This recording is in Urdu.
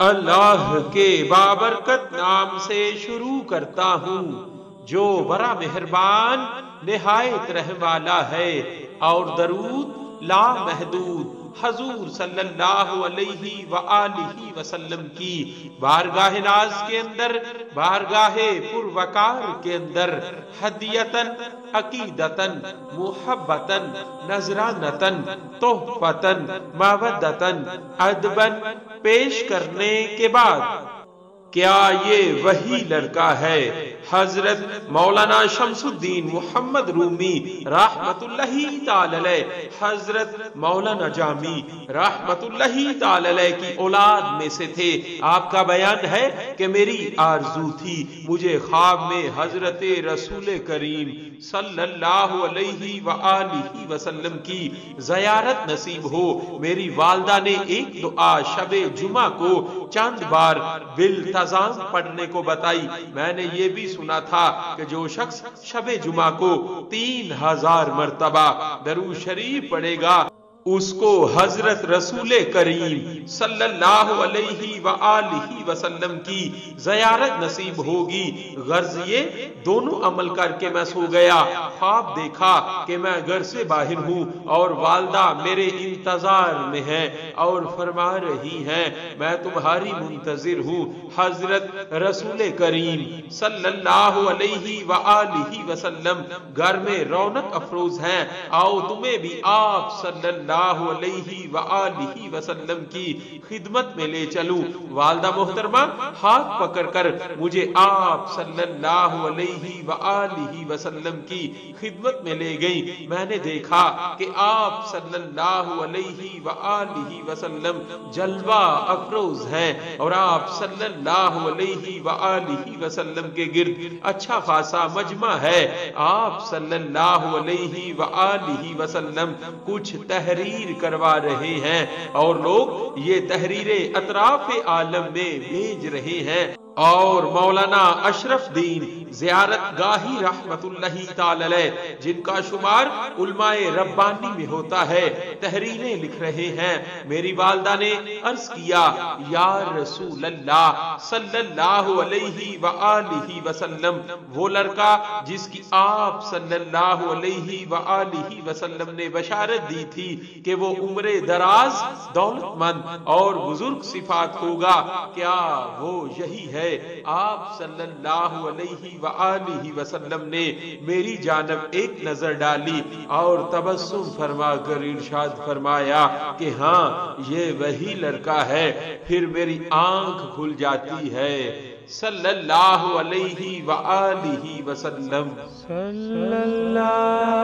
اللہ کے بابرکت نام سے شروع کرتا ہوں جو بڑا مہربان نہایت رحم والا ہے، اور درود لا محدود حضور صلی اللہ علیہ وآلہ وسلم کی بارگاہ ناز کے اندر، بارگاہ پروقار کے اندر ہدیتن، عقیدتن، محبتن، نذرانتن، تحفتن، مودتن، ادبن پیش کرنے کے بعد، کیا یہ وہی لڑکا ہے حضرت مولانا شمس الدین محمد رومی رحمت اللہ تعالی علیہ، حضرت مولانا جامی رحمت اللہ تعالی علیہ کی اولاد میں سے تھے؟ آپ کا بیان ہے کہ میری آرزو تھی مجھے خواب میں حضرت رسول کریم صلی اللہ علیہ وآلہ وسلم کی زیارت نصیب ہو۔ میری والدہ نے ایک دعا شب جمعہ کو چند بار بالتزام پڑھنے کو بتائی۔ میں نے یہ بھی سنا تھا کہ جو شخص شب جمعہ کو 3000 مرتبہ درود شریف پڑھے گا اس کو حضرت رسول کریم صلی اللہ علیہ وآلہ وسلم کی زیارت نصیب ہوگی۔ غرض یہ دونوں عمل کر کے میں سو گیا، خواب دیکھا کہ میں گھر سے باہر ہوں اور والدہ میرے انتظار میں ہے اور فرما رہی ہیں میں تمہاری منتظر ہوں۔ حضرت رسول کریم صلی اللہ علیہ وآلہ وسلم گھر میں رونق افروز ہیں، آؤ تمہیں بھی آپ صلی اللہ علیہ وآلہ وسلم کی خدمت میں لے چلوں۔ والدہ محترمہ ہاتھ پکڑ کر مجھے آپ صلی اللہ علیہ وآلہ وسلم کی خدمت میں لے گئی۔ میں نے دیکھا کہ آپ صلی اللہ علیہ وآلہ وسلم جلوہ افروز ہیں اور آپ صلی اللہ علیہ وآلہ وسلم کے گرد اچھا خاصا مجمع ہے۔ آپ صلی اللہ علیہ وآلہ وسلم کچھ تحریر کروا رہے ہیں اور لوگ یہ تحریریں اطراف عالم میں بھیج رہے ہیں، اور مولانا اشرف دین زیارت گاہی رحمت اللہ تعالی علیہ جن کا شمار علماء ربانی میں ہوتا ہے تحریریں لکھ رہے ہیں۔ میری والدہ نے عرض کیا یا رسول اللہ صلی اللہ علیہ وآلہ وسلم، وہ لڑکا جس کی آپ صلی اللہ علیہ وآلہ وسلم نے بشارت دی تھی کہ وہ عمر دراز، دولت مند اور بزرگ صفات ہوگا، کیا وہ یہی ہے؟ آپ صلی اللہ علیہ وآلہ وسلم نے میری جانب ایک نظر ڈالی اور تبسم فرما کر ارشاد فرمایا کہ ہاں یہ وہی لڑکا ہے۔ پھر میری آنکھ کھل جاتی ہے۔ صلی اللہ علیہ وآلہ وسلم۔ صلی اللہ